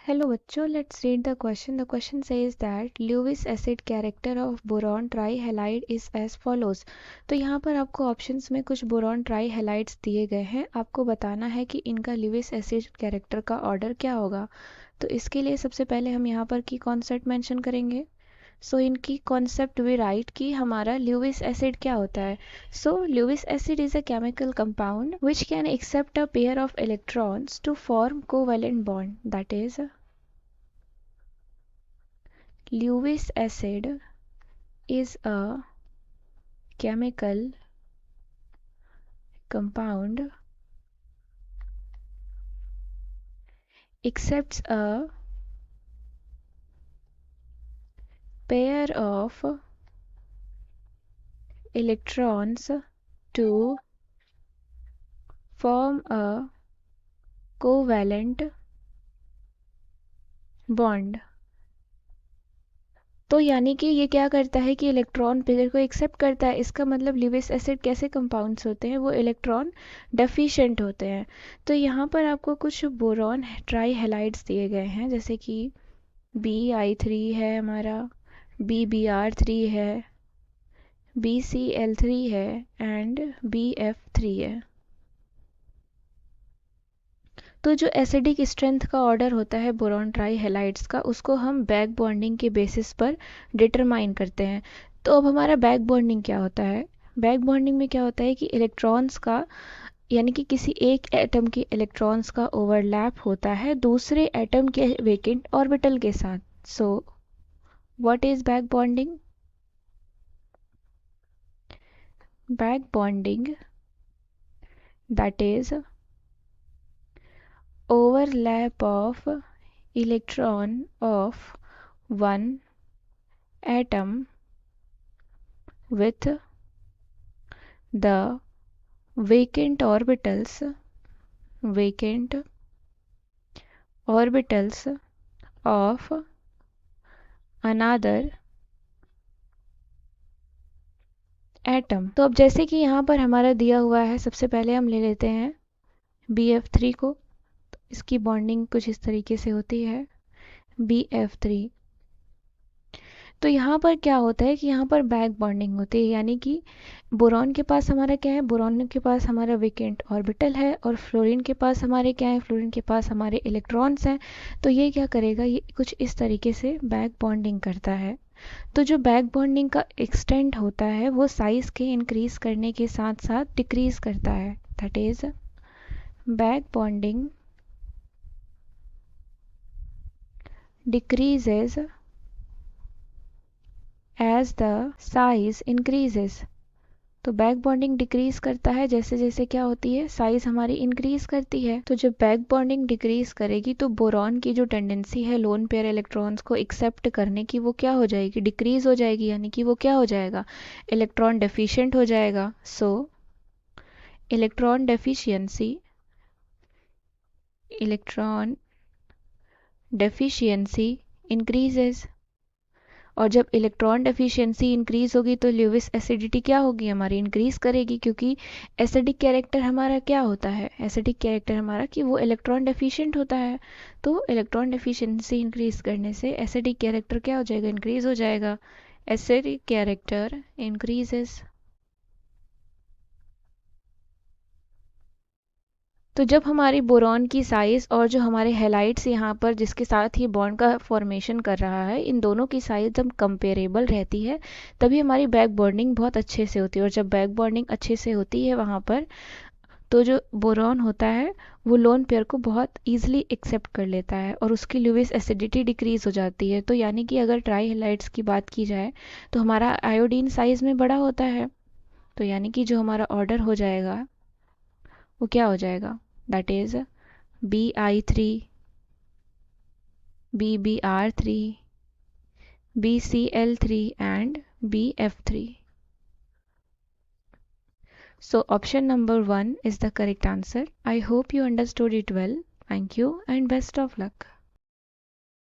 Hello बच्चों, let's read the question. The question says that Lewis acid character of boron trihalide is as follows. तो यहाँ पर आपको options में कुछ बोरॉन ट्राईहैलाइड्स दिए गए हैं. आपको बताना है कि इनका ल्यूविस एसिड कैरेक्टर का ऑर्डर क्या होगा. तो इसके लिए सबसे पहले हम यहाँ पर की कॉन्सेप्ट मेंशन करेंगे. सो इनकी कॉन्सेप्ट वी राइट कि हमारा ल्यूविस एसिड क्या होता है. So Lewis acid is a chemical compound which can accept a pair of electrons to form covalent bond. That is Lewis acid is a chemical compound accepts a pair of electrons to form a covalent bond. तो यानी कि ये क्या करता है कि electron pair को accept करता है. इसका मतलब ल्यूविस एसिड कैसे कंपाउंड्स होते हैं, वो इलेक्ट्रॉन डेफिशिएंट होते हैं. तो यहाँ पर आपको कुछ बोरॉन ट्राईहैलाइड्स दिए गए हैं, जैसे कि Bi3 है हमारा, BBr3 है, BCl3 है एंड BF3 है. तो जो एसिडिक स्ट्रेंथ का ऑर्डर होता है बोरॉन ट्राईहैलाइड्स का, उसको हम बैक बॉन्डिंग के बेसिस पर डिटरमाइन करते हैं. तो अब हमारा बैक बॉन्डिंग क्या होता है. बैक बॉन्डिंग में क्या होता है कि इलेक्ट्रॉन्स का, यानी कि किसी एक एटम के इलेक्ट्रॉन्स का ओवरलैप होता है दूसरे एटम के वेकेंट ऑर्बिटल के साथ. So what is back bonding. Back bonding that is overlap of electron of one atom with the vacant orbitals of another atom. तो अब जैसे कि यहाँ पर हमारा दिया हुआ है, सबसे पहले हम ले लेते हैं BF3 को. तो इसकी बॉन्डिंग कुछ इस तरीके से होती है BF3. तो यहाँ पर क्या होता है कि यहाँ पर बैक बॉन्डिंग होती है, यानी कि बोरॉन के पास हमारा क्या है, बोरॉन के पास हमारा वेकेंट ऑर्बिटल है और फ्लोरीन के पास हमारे क्या है, फ्लोरीन के पास हमारे इलेक्ट्रॉन्स हैं. तो ये क्या करेगा, ये कुछ इस तरीके से बैक बॉन्डिंग करता है. तो जो बैक बॉन्डिंग का एक्सटेंट होता है वो साइज के इंक्रीज करने के साथ साथ डिक्रीज करता है. That is back bonding decreases as the size increases. तो बैक बॉन्डिंग डिक्रीज करता है जैसे जैसे क्या होती है, साइज हमारी इंक्रीज करती है. तो जब बैक बॉन्डिंग डिक्रीज करेगी तो बोरॉन की जो टेंडेंसी है लोन पेयर इलेक्ट्रॉन्स को एक्सेप्ट करने की, वो क्या हो जाएगी, डिक्रीज हो जाएगी. यानी कि वो क्या हो जाएगा, इलेक्ट्रॉन डेफिशिएंट हो जाएगा. सो इलेक्ट्रॉन डेफिशिएंसी इंक्रीजेज. और जब इलेक्ट्रॉन डेफिशिएंसी इंक्रीज होगी तो ल्यूविस एसिडिटी क्या होगी, हमारी इंक्रीज करेगी. क्योंकि एसिडिक कैरेक्टर हमारा क्या होता है, एसिडिक कैरेक्टर हमारा कि वो इलेक्ट्रॉन डेफिशिएंट होता है. तो इलेक्ट्रॉन डेफिशिएंसी इंक्रीज करने से एसिडिक कैरेक्टर क्या हो जाएगा, इंक्रीज हो जाएगा. Acidic character increases. तो जब हमारी बोरॉन की साइज़ और जो हमारे हैलाइड्स यहाँ पर जिसके साथ ही बॉन्ड का फॉर्मेशन कर रहा है, इन दोनों की साइज़ जब कंपेरेबल रहती है तभी हमारी बैक बॉन्डिंग बहुत अच्छे से होती है. और जब बैक बॉन्डिंग अच्छे से होती है वहाँ पर, तो जो बोरॉन होता है वो लोन पेयर को बहुत ईजिली एक्सेप्ट कर लेता है और उसकी ल्यूविस एसिडिटी डिक्रीज हो जाती है. तो यानी कि अगर ट्राई हैलाइड्स की बात की जाए तो हमारा आयोडीन साइज़ में बड़ा होता है. तो यानी कि जो हमारा ऑर्डर हो जाएगा वो क्या हो जाएगा, that is Bi3, BBr3, BCl3 and BF3. So option number 1 is the correct answer. I hope you understood it well. Thank you and best of luck.